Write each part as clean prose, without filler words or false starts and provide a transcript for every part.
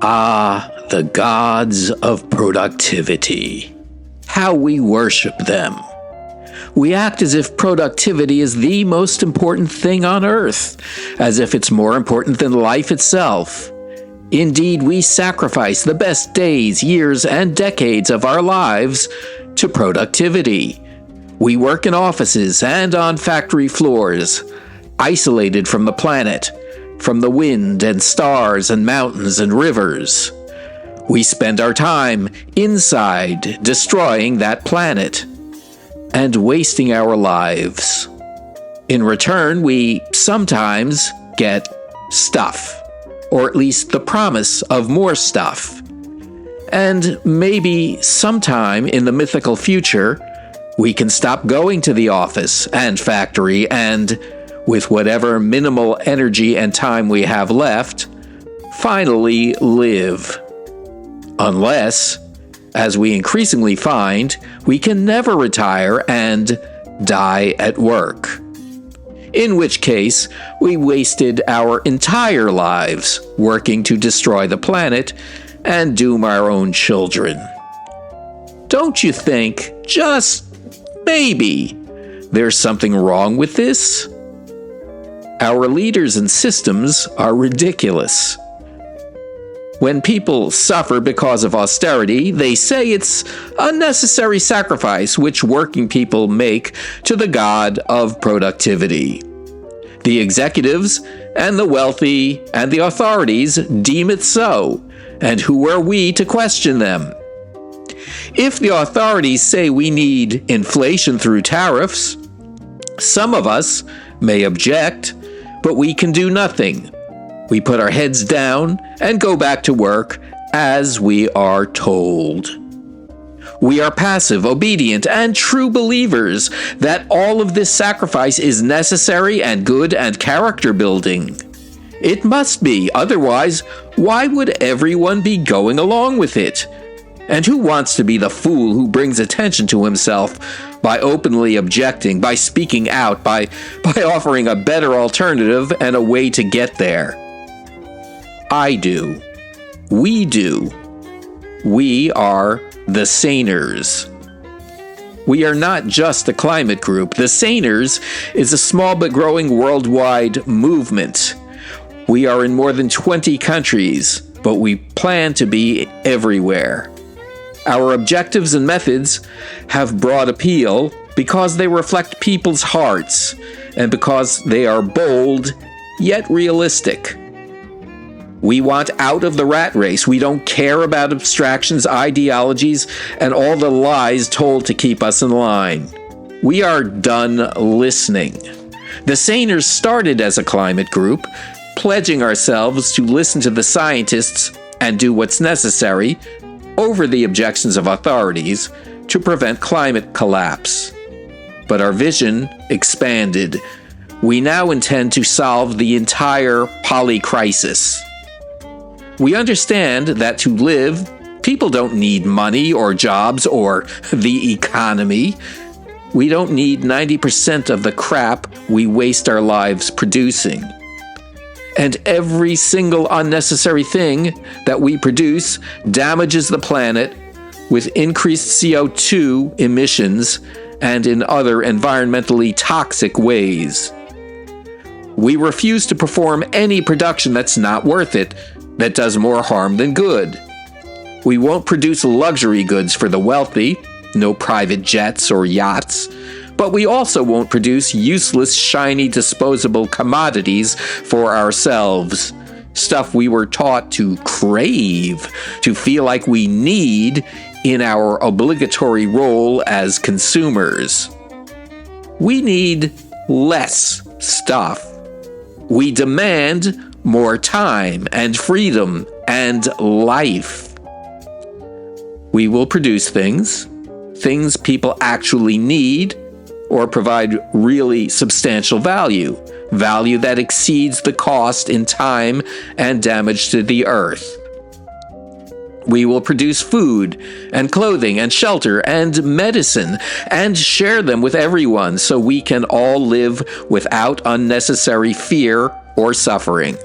Ah, the gods of productivity. How we worship them. We act as if productivity is the most important thing on earth, as if it's more important than life itself. Indeed, we sacrifice the best days, years, and decades of our lives to productivity. We work in offices and on factory floors, isolated from the planet, from the wind and stars and mountains and rivers. We spend our time inside, destroying that planet and wasting our lives. In return, we sometimes get stuff, or at least the promise of more stuff. And maybe sometime in the mythical future, we can stop going to the office and factory and, with whatever minimal energy and time we have left, finally live. Unless, as we increasingly find, we can never retire and die at work. In which case, we wasted our entire lives working to destroy the planet and doom our own children. Don't you think, just maybe, there's something wrong with this? Our leaders and systems are ridiculous. When people suffer because of austerity, they say it's a necessary sacrifice which working people make to the god of productivity. The executives and the wealthy and the authorities deem it so, and who are we to question them? If the authorities say we need inflation through tariffs, some of us may object, but we can do nothing. We put our heads down and go back to work as we are told. We are passive, obedient, and true believers that all of this sacrifice is necessary and good and character building. It must be, otherwise, why would everyone be going along with it? And who wants to be the fool who brings attention to himself by openly objecting, by speaking out, by offering a better alternative and a way to get there? I do. We do. We are the Saners. We are not just a climate group. The Saners is a small but growing worldwide movement. We are in more than 20 countries, but we plan to be everywhere. Our objectives and methods have broad appeal because they reflect people's hearts and because they are bold yet realistic. We want out of the rat race. We don't care about abstractions, ideologies, and all the lies told to keep us in line. We are done listening. The Saners started as a climate group, pledging ourselves to listen to the scientists and do what's necessary over the objections of authorities to prevent climate collapse. But our vision expanded. We now intend to solve the entire polycrisis. We understand that to live, people don't need money or jobs or the economy. We don't need 90% of the crap we waste our lives producing. And every single unnecessary thing that we produce damages the planet with increased CO2 emissions and in other environmentally toxic ways. We refuse to perform any production that's not worth it, that does more harm than good. We won't produce luxury goods for the wealthy, no private jets or yachts, but we also won't produce useless, shiny, disposable commodities for ourselves. Stuff we were taught to crave, to feel like we need in our obligatory role as consumers. We need less stuff. We demand more time and freedom and life. We will produce things people actually need, or provide really substantial value that exceeds the cost in time and damage to the earth. We will produce food and clothing and shelter and medicine and share them with everyone so we can all live without unnecessary fear or suffering.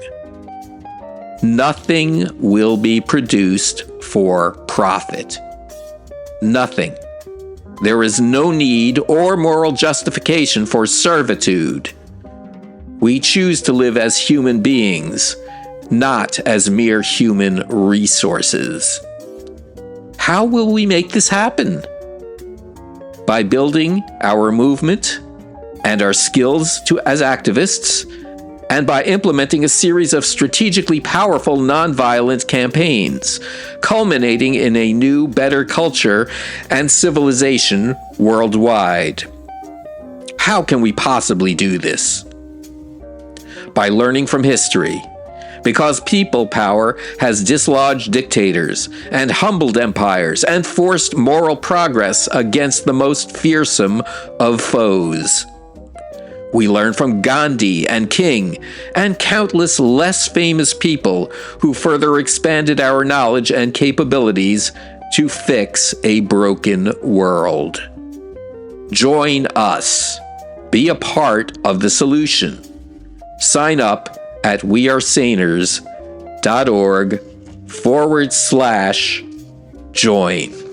Nothing will be produced for profit. Nothing. There is no need or moral justification for servitude. We choose to live as human beings, not as mere human resources. How will we make this happen? By building our movement and our skills as activists, and by implementing a series of strategically powerful nonviolent campaigns, culminating in a new, better culture and civilization worldwide. How can we possibly do this? By learning from history, because people power has dislodged dictators and humbled empires and forced moral progress against the most fearsome of foes. We learn from Gandhi and King and countless less famous people who further expanded our knowledge and capabilities to fix a broken world. Join us. Be a part of the solution. Sign up at wearesaners.org/join.